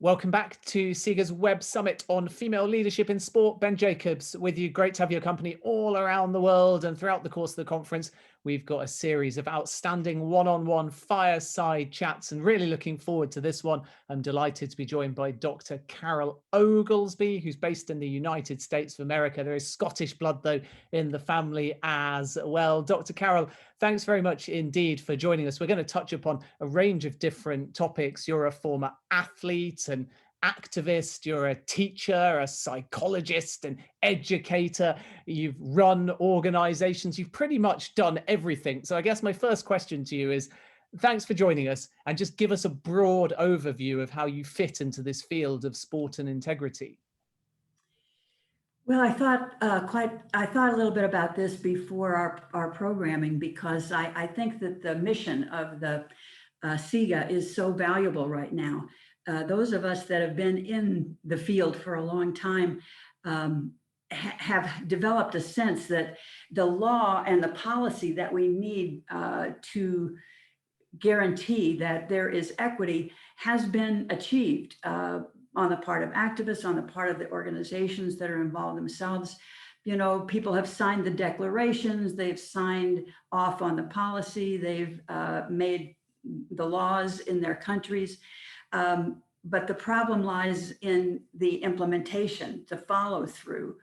Welcome back to SIGA's Web Summit on Female Leadership in Sport. Ben Jacobs with you. Great to have your company all around the world. And throughout the course of the conference, we've got a series of outstanding one-on-one fireside chats and really looking forward to this one. I'm delighted to be joined by Dr. Carole Oglesby, who's based in the United States of America. There is Scottish blood, though, in the family as well. Dr. Carole, thanks very much indeed for joining us. We're going to touch upon a range of different topics. You're a former athlete and activist, you're a teacher, a psychologist, an educator, you've run organizations, you've pretty much done everything. So I guess my first question to you is, thanks for joining us, and just give us a broad overview of how you fit into this field of sport and integrity. Well, I thought a little bit about this before our programming, because I think that the mission of the SIGA is so valuable right now. Those of us that have been in the field for a long time have developed a sense that the law and the policy that we need to guarantee that there is equity has been achieved on the part of activists, on the part of the organizations that are involved themselves. You know, people have signed the declarations, they've signed off on the policy, they've made the laws in their countries. But the problem lies in the implementation, the follow through,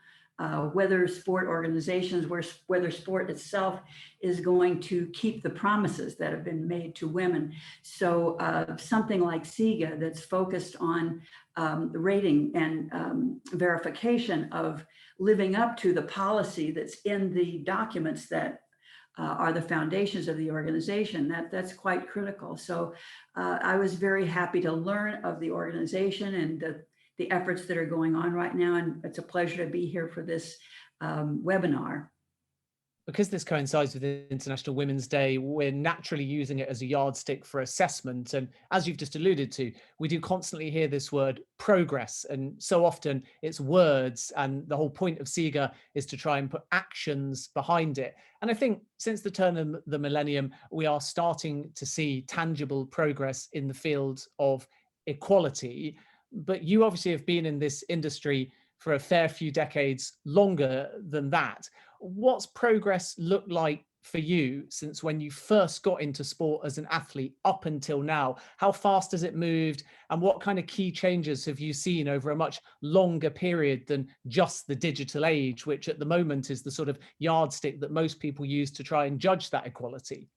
whether sport organizations, whether sport itself is going to keep the promises that have been made to women. So something like SIGA that's focused on the rating and verification of living up to the policy that's in the documents that are the foundations of the organization, that's quite critical. So I was very happy to learn of the organization and the efforts that are going on right now. And it's a pleasure to be here for this webinar. Because this coincides with International Women's Day, we're naturally using it as a yardstick for assessment. And as you've just alluded to, we do constantly hear this word progress. And so often it's words, and the whole point of SIGA is to try and put actions behind it. And I think since the turn of the millennium, we are starting to see tangible progress in the field of equality. But you obviously have been in this industry for a fair few decades longer than that. What's progress looked like for you since when you first got into sport as an athlete up until now? How fast has it moved? And what kind of key changes have you seen over a much longer period than just the digital age, which at the moment is the sort of yardstick that most people use to try and judge that equality?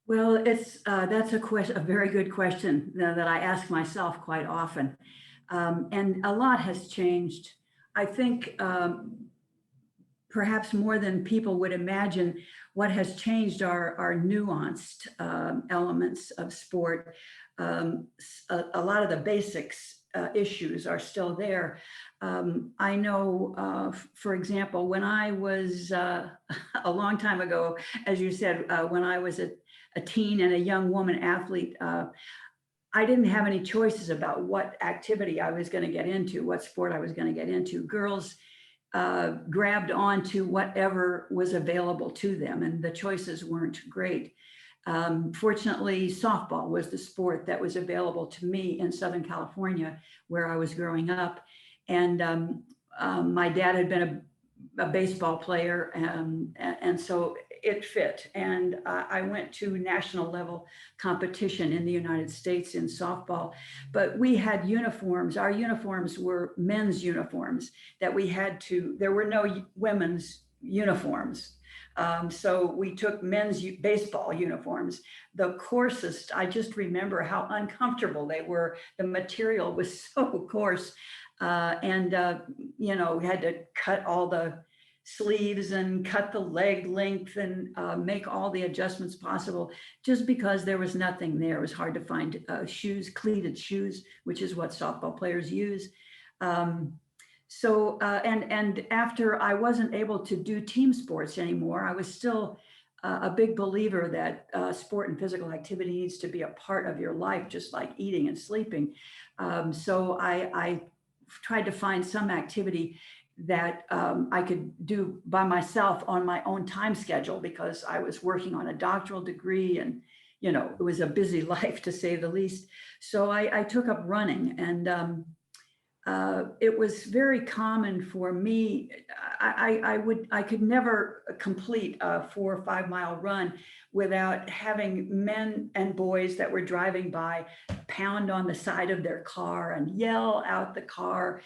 Well, that's a very good question that I ask myself quite often. And a lot has changed. I think perhaps more than people would imagine, what has changed are nuanced elements of sport. A lot of the basics issues are still there. I know, for example, when I was a long time ago, as you said, when I was a teen and a young woman athlete, I didn't have any choices about what activity I was going to get into, what sport I was going to get into. Girls grabbed onto whatever was available to them, and the choices weren't great. Fortunately, softball was the sport that was available to me in Southern California, where I was growing up. And my dad had been a baseball player, and so it fit. And I went to national level competition in the United States in softball, but we had uniforms. Our uniforms were men's uniforms that we had to, there were no women's uniforms. So we took men's baseball uniforms. The coarsest, I just remember how uncomfortable they were. The material was so coarse. You know, we had to cut all the sleeves and cut the leg length and make all the adjustments possible, just because there was nothing there. It was hard to find shoes, cleated shoes, which is what softball players use. And after I wasn't able to do team sports anymore, I was still a big believer that sport and physical activity needs to be a part of your life, just like eating and sleeping. So I tried to find some activity that I could do by myself on my own time schedule, because I was working on a doctoral degree and it was a busy life to say the least. So I took up running, and it was very common for me. I could never complete a 4 or 5 mile run without having men and boys that were driving by pound on the side of their car and yell out the car,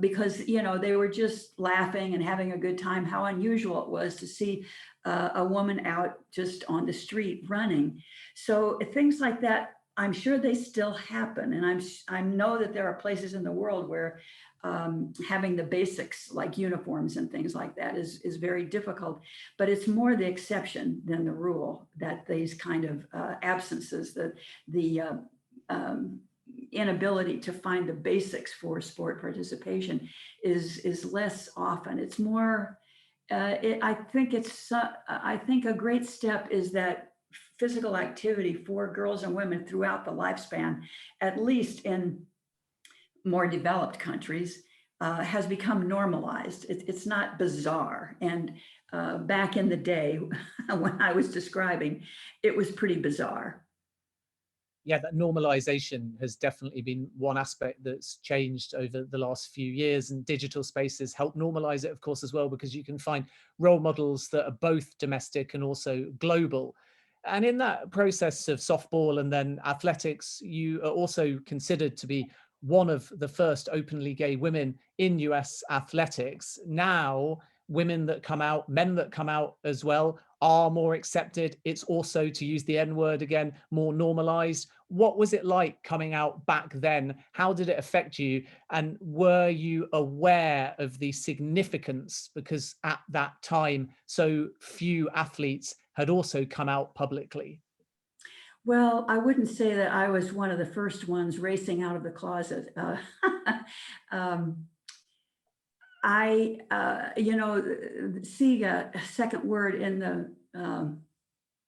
because they were just laughing and having a good time. How unusual it was to see a woman out just on the street running. So things like that, I'm sure they still happen, and I know that there are places in the world where having the basics like uniforms and things like that is very difficult. But it's more the exception than the rule that these kind of absences, the inability to find the basics for sport participation is less often. It's more. I think a great step is that physical activity for girls and women throughout the lifespan, at least in more developed countries, has become normalized. It's not bizarre. And back in the day when I was describing, it was pretty bizarre. Yeah, that normalization has definitely been one aspect that's changed over the last few years, and digital spaces help normalize it, of course, as well, because you can find role models that are both domestic and also global. And in that process of softball and then athletics, you are also considered to be one of the first openly gay women in US athletics. Now, women that come out, men that come out as well, are more accepted. It's also, to use the N word again, more normalized. What was it like coming out back then? How did it affect you? And were you aware of the significance? Because at that time, so few athletes had also come out publicly. Well, I wouldn't say that I was one of the first ones racing out of the closet. Um, SIGA, second word in the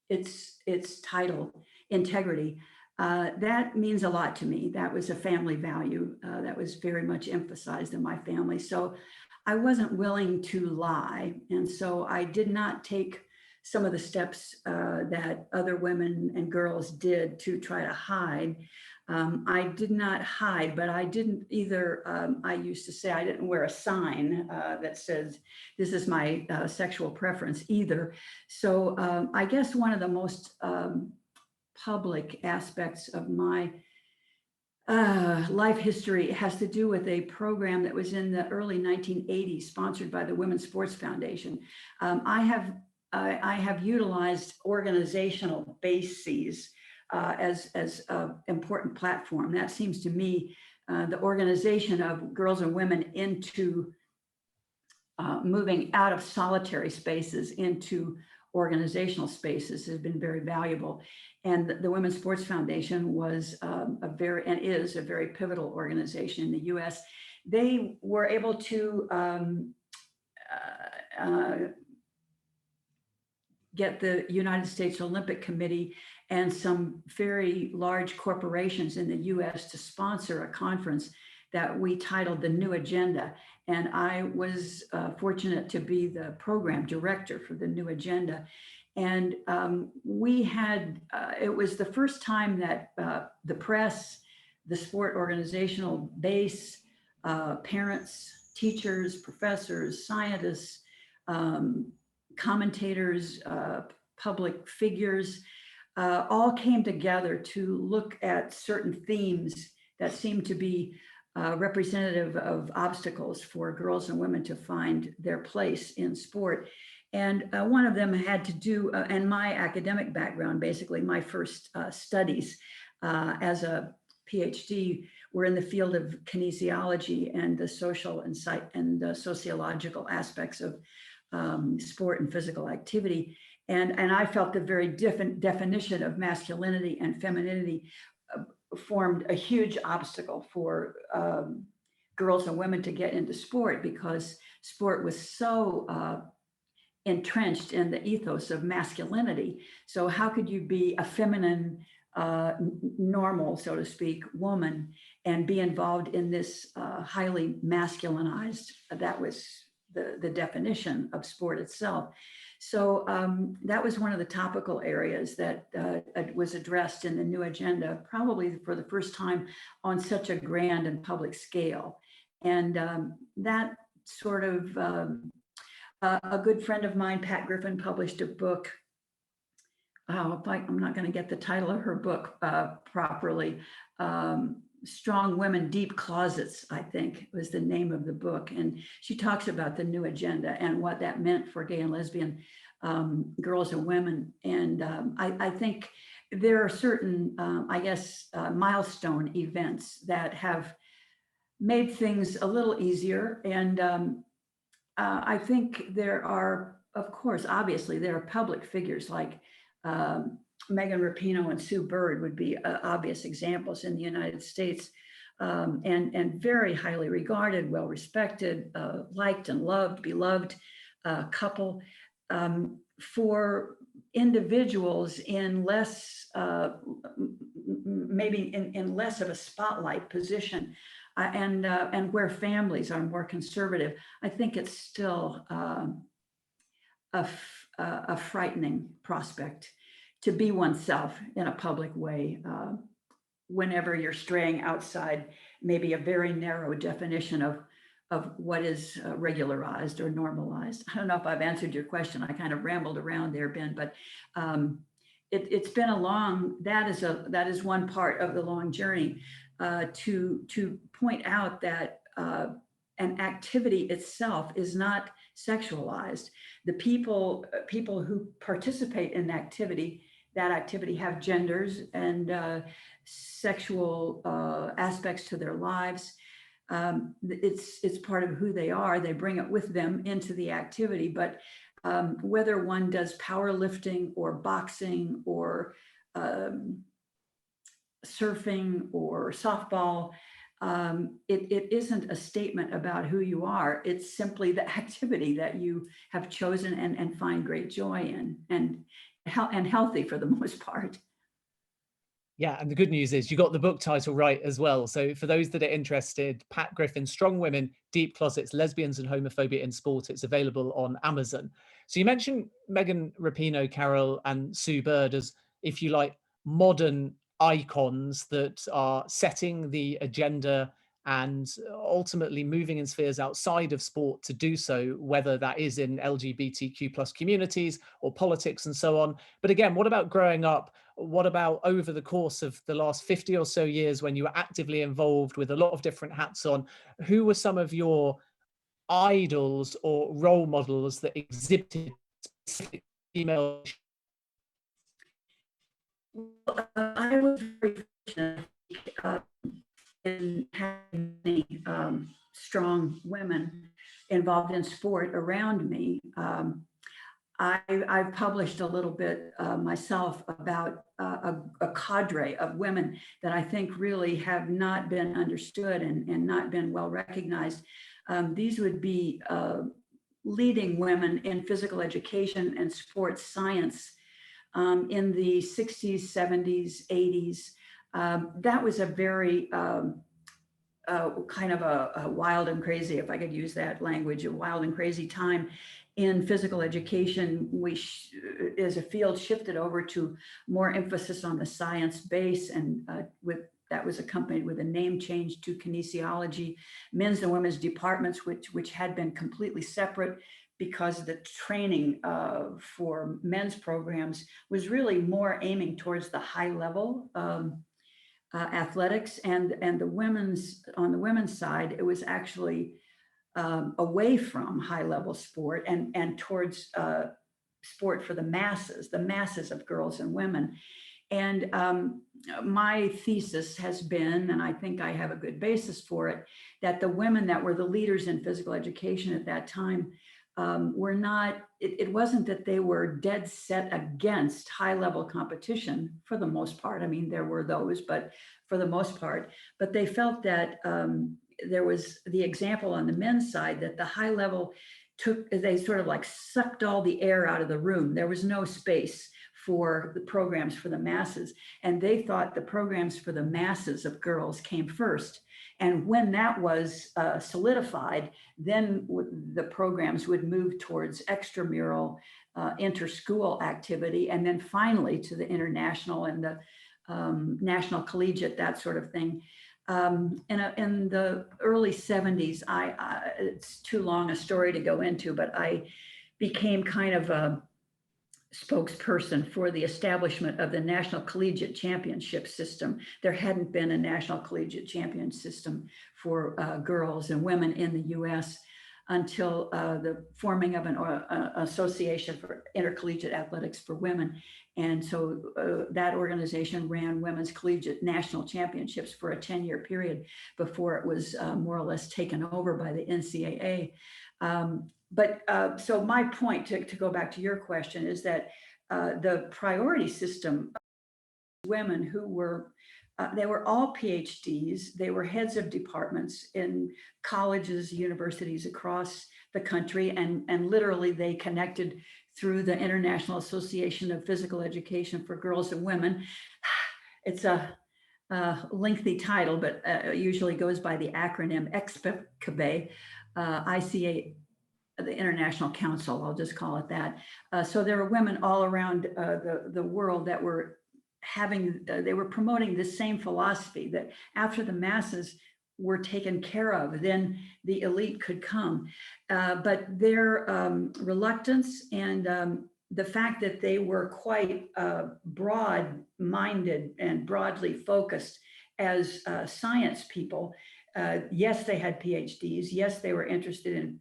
its title, integrity. That means a lot to me. That was a family value that was very much emphasized in my family. So I wasn't willing to lie, and so I did not take some of the steps that other women and girls did to try to hide. I did not hide, but I didn't either. I used to say I didn't wear a sign that says, this is my sexual preference either. So I guess one of the most public aspects of my life history has to do with a program that was in the early 1980s, sponsored by the Women's Sports Foundation. I have utilized organizational bases as an important platform. That seems to me the organization of girls and women into moving out of solitary spaces into organizational spaces has been very valuable. And the Women's Sports Foundation was and is a very pivotal organization in the US. They were able to get the United States Olympic Committee and some very large corporations in the US to sponsor a conference that we titled the New Agenda. And I was fortunate to be the program director for the New Agenda. And we had, it was the first time that the press, the sport organizational base, parents, teachers, professors, scientists, commentators, public figures, all came together to look at certain themes that seemed to be representative of obstacles for girls and women to find their place in sport. And one of them had to do, and my academic background, basically my first studies as a PhD were in the field of kinesiology and the social and sociological aspects of sport and physical activity. And I felt the very different definition of masculinity and femininity formed a huge obstacle for girls and women to get into sport, because sport was so entrenched in the ethos of masculinity. So how could you be a feminine, normal, so to speak, woman and be involved in this highly masculinized? That was the definition of sport itself. So that was one of the topical areas that was addressed in the new agenda, probably for the first time on such a grand and public scale. And that sort of, a good friend of mine, Pat Griffin, published a book. I'm not going to get the title of her book properly. Strong Women, Deep Closets, I think was the name of the book. And she talks about the new agenda and what that meant for gay and lesbian girls and women. And I think there are certain, milestone events that have made things a little easier. And I think there are, of course, obviously, there are public figures like Megan Rapinoe and Sue Bird would be obvious examples in the United States, and very highly regarded, well respected, liked and loved, beloved couple. For individuals in less, maybe in less of a spotlight position, and where families are more conservative, I think it's still a frightening prospect to be oneself in a public way whenever you're straying outside maybe a very narrow definition of what is regularized or normalized. I don't know if I've answered your question. I kind of rambled around there, Ben, but it's been a long, that is one part of the long journey to point out that an activity itself is not sexualized. The people who participate in that activity have genders and sexual aspects to their lives. It's part of who they are. They bring it with them into the activity, but whether one does powerlifting or boxing or surfing or softball, it isn't a statement about who you are. It's simply the activity that you have chosen and find great joy in, and healthy for the most part. Yeah, and the good news is you got the book title right as well. So for those that are interested, Pat Griffin, Strong Women, Deep Closets, Lesbians and Homophobia in Sport. It's available on Amazon. So you mentioned Megan Rapinoe, Carole, and Sue Bird as, if you like, modern icons that are setting the agenda and ultimately moving in spheres outside of sport to do so, whether that is in LGBTQ plus communities or politics and so on. But again, what about growing up? What about over the course of the last 50 or so years when you were actively involved with a lot of different hats on? Who were some of your idols or role models that exhibited specific female? I was very fortunate in having many strong women involved in sport around me. I've published a little bit myself about a cadre of women that I think really have not been understood and not been well recognized. These would be leading women in physical education and sports science in the 60s, 70s, 80s. That was a very kind of a wild and crazy, if I could use that language, a wild and crazy time in physical education. We, as a field, shifted over to more emphasis on the science base, and that was accompanied with a name change to kinesiology. Men's and women's departments, which had been completely separate because the training for men's programs was really more aiming towards the high level athletics, and on the women's side, it was actually away from high level sport and towards sport for the masses of girls and women. And my thesis has been, and I think I have a good basis for it, that the women that were the leaders in physical education at that time were not, it wasn't that they were dead set against high level competition for the most part. I mean, there were those, but for the most part, but they felt that there was the example on the men's side that the high level they sort of like sucked all the air out of the room. There was no space for the programs for the masses. And they thought the programs for the masses of girls came first. And when that was solidified, then the programs would move towards extramural inter-school activity, and then finally to the international and the national collegiate, that sort of thing. In the early 70s, it's too long a story to go into, but I became kind of a spokesperson for the establishment of the National Collegiate Championship system. There hadn't been a National Collegiate Champion system for girls and women in the US until the forming of an association for intercollegiate athletics for women. And so that organization ran women's collegiate national championships for a 10-year period before it was more or less taken over by the NCAA. So my point, to go back to your question, is that the priority system, women who were, they were all PhDs, they were heads of departments in colleges, universities across the country, and literally they connected through the International Association of Physical Education for Girls and Women. It's a lengthy title, but usually goes by the acronym EXPCABE, ICA, the International Council, I'll just call it that. So there were women all around the world that were they were promoting this same philosophy, that after the masses were taken care of, then the elite could come. But their reluctance and the fact that they were quite broad-minded and broadly focused as science people. Yes, they had PhDs. Yes, they were interested in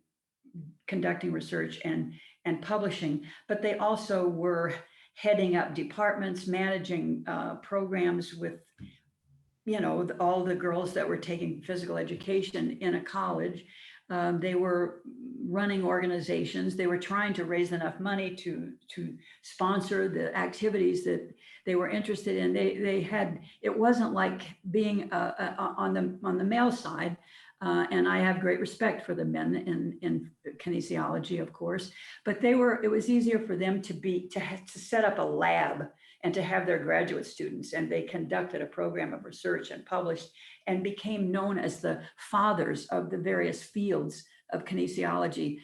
conducting research and publishing, but they also were heading up departments, managing programs with, all the girls that were taking physical education in a college. They were running organizations. They were trying to raise enough money to sponsor the activities that they were interested in. They had, it wasn't like being on the male side. And I have great respect for the men in kinesiology, of course, but it was easier for them to set up a lab and to have their graduate students, and they conducted a program of research and published and became known as the fathers of the various fields of kinesiology,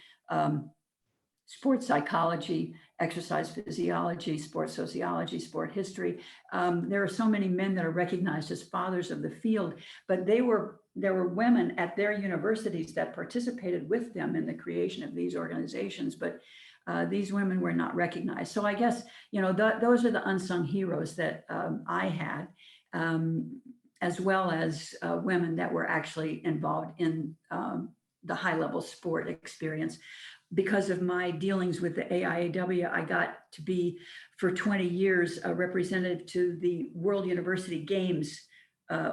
sports psychology, exercise physiology, sports sociology, sport history. There are so many men that are recognized as fathers of the field, but there were women at their universities that participated with them in the creation of these organizations, but these women were not recognized. So I guess, those are the unsung heroes that I had, as well as women that were actually involved in the high-level sport experience. Because of my dealings with the AIAW, I got to be, for 20 years, a representative to the World University Games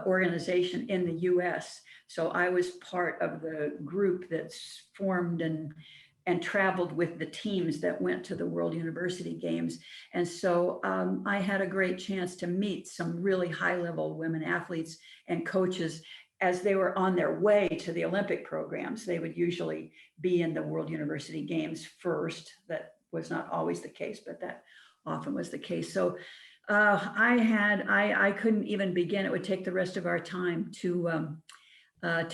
organization in the US. So I was part of the group that's formed and traveled with the teams that went to the World University Games. And so I had a great chance to meet some really high-level women athletes and coaches as they were on their way to the Olympic programs. They would usually be in the World University Games first. That was not always the case, but that often was the case. So I couldn't even begin. It would take the rest of our time to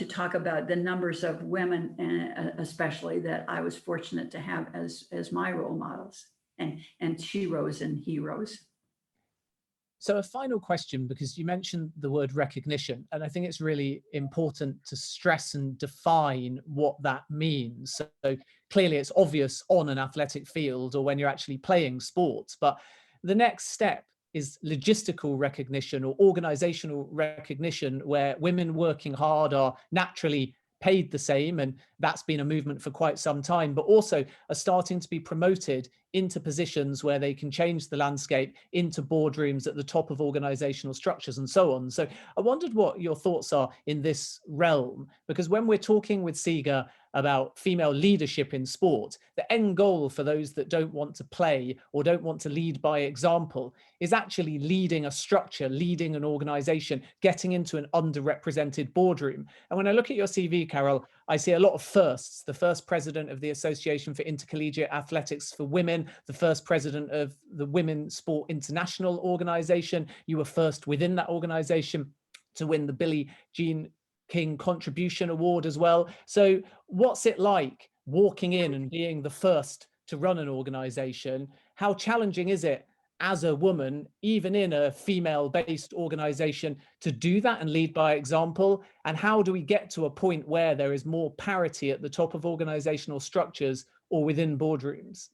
talk about the numbers of women, especially, that I was fortunate to have as my role models and sheroes and heroes. So a final question, because you mentioned the word recognition, and I think it's really important to stress and define what that means. So clearly it's obvious on an athletic field or when you're actually playing sports, but the next step is logistical recognition or organizational recognition, where women working hard are naturally paid the same, and that's been a movement for quite some time, but also are starting to be promoted into positions where they can change the landscape, into boardrooms at the top of organizational structures and so on. So I wondered what your thoughts are in this realm, because when we're talking with Siga about female leadership in sport, the end goal for those that don't want to play or don't want to lead by example is actually leading a structure, leading an organization, getting into an underrepresented boardroom. And when I look at your CV, Carole, I see a lot of firsts. The first president of the Association for Intercollegiate Athletics for Women, the first president of the Women's Sport International Organization. You were first within that organization to win the Billie Jean King Contribution Award as well. So what's it like walking in and being the first to run an organization? How challenging is it as a woman, even in a female-based organization, to do that and lead by example? And how do we get to a point where there is more parity at the top of organizational structures or within boardrooms?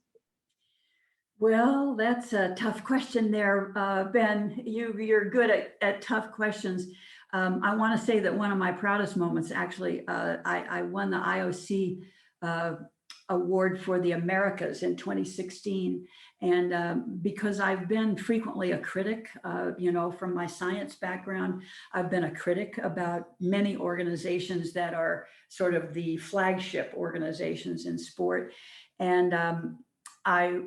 Well, that's a tough question there, Ben. You're good at tough questions. I want to say that one of my proudest moments, actually, I won the IOC uh, award for the Americas in 2016, and because I've been frequently a critic, from my science background, I've been a critic about many organizations that are sort of the flagship organizations in sport, and I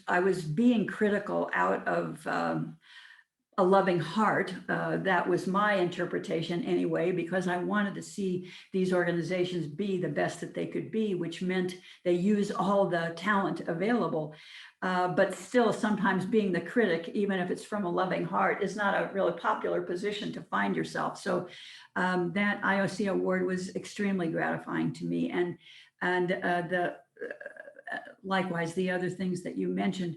I was being critical out of a loving heart. That was my interpretation anyway, because I wanted to see these organizations be the best that they could be, which meant they use all the talent available. But still, sometimes being the critic, even if it's from a loving heart, is not a really popular position to find yourself. So that IOC award was extremely gratifying to me, and the likewise, the other things that you mentioned,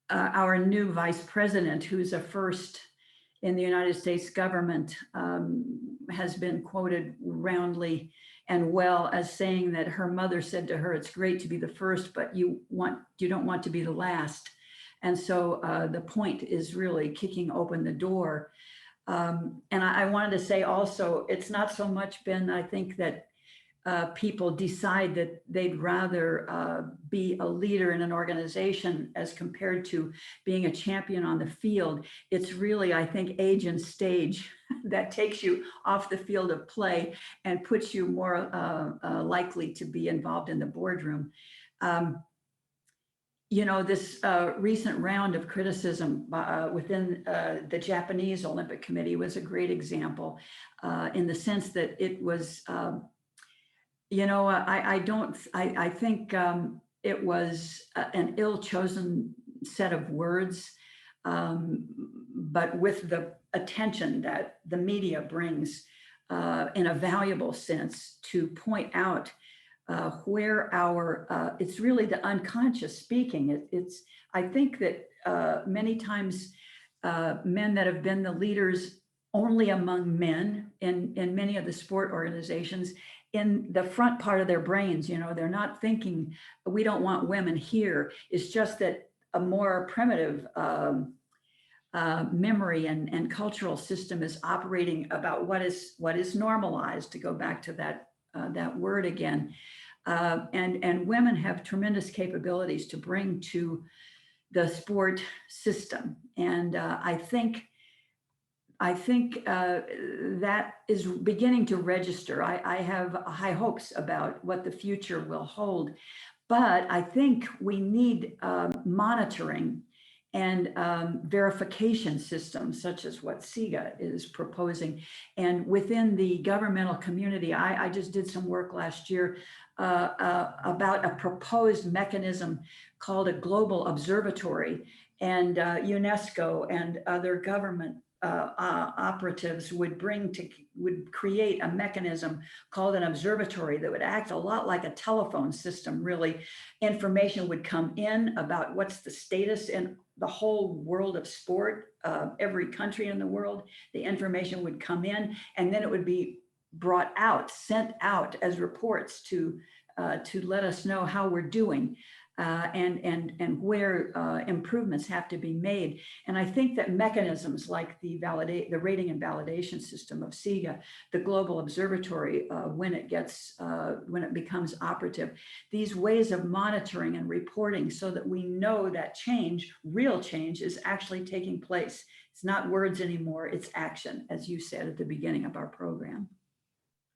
our new vice president, who's a first in the United States government, has been quoted roundly and well as saying that her mother said to her, "It's great to be the first, but you don't want to be the last." And so the point is really kicking open the door. And I wanted to say also, it's not so much been, I think, that people decide that they'd rather be a leader in an organization as compared to being a champion on the field. It's really, I think, age and stage that takes you off the field of play and puts you more likely to be involved in the boardroom. This recent round of criticism within the Japanese Olympic Committee was a great example in the sense that it was I think it was an ill-chosen set of words, but with the attention that the media brings in a valuable sense to point out where it's really the unconscious speaking. I think that many times men that have been the leaders only among men in many of the sport organizations, in the front part of their brains, they're not thinking, we don't want women here. It's just that a more primitive memory and cultural system is operating about what is normalized, to go back to that word again. And women have tremendous capabilities to bring to the sport system. And I think that is beginning to register. I have high hopes about what the future will hold, but I think we need monitoring and verification systems, such as what SIGA is proposing. And within the governmental community, I just did some work last year about a proposed mechanism called a global observatory, and UNESCO and other government operatives would create a mechanism called an observatory that would act a lot like a telephone system. Really, information would come in about what's the status in the whole world of sport, every country in the world. The information would come in, and then it would be brought out, sent out as reports to let us know how we're doing. And where improvements have to be made. And I think that mechanisms like the rating and validation system of SIGA, the Global Observatory, when it becomes operative, these ways of monitoring and reporting so that we know that real change is actually taking place. It's not words anymore, it's action, as you said at the beginning of our program.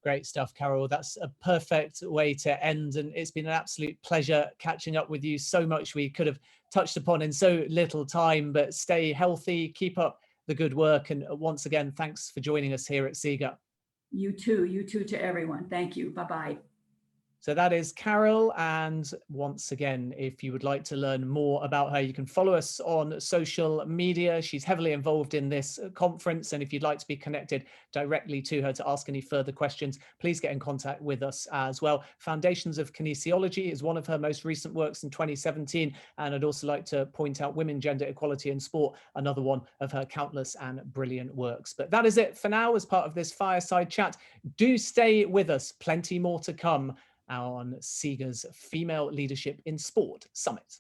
Great stuff, Carole. That's a perfect way to end. And it's been an absolute pleasure catching up with you. So much we could have touched upon in so little time, but stay healthy, keep up the good work. And once again, thanks for joining us here at SIGA. You too to everyone. Thank you. Bye-bye. So that is Carole. And once again, if you would like to learn more about her, you can follow us on social media. She's heavily involved in this conference. And if you'd like to be connected directly to her to ask any further questions, please get in contact with us as well. Foundations of Kinesiology is one of her most recent works in 2017. And I'd also like to point out Women, Gender Equality in Sport, another one of her countless and brilliant works. But that is it for now as part of this fireside chat. Do stay with us. Plenty more to come on SIGA's Female Leadership in Sport Summit.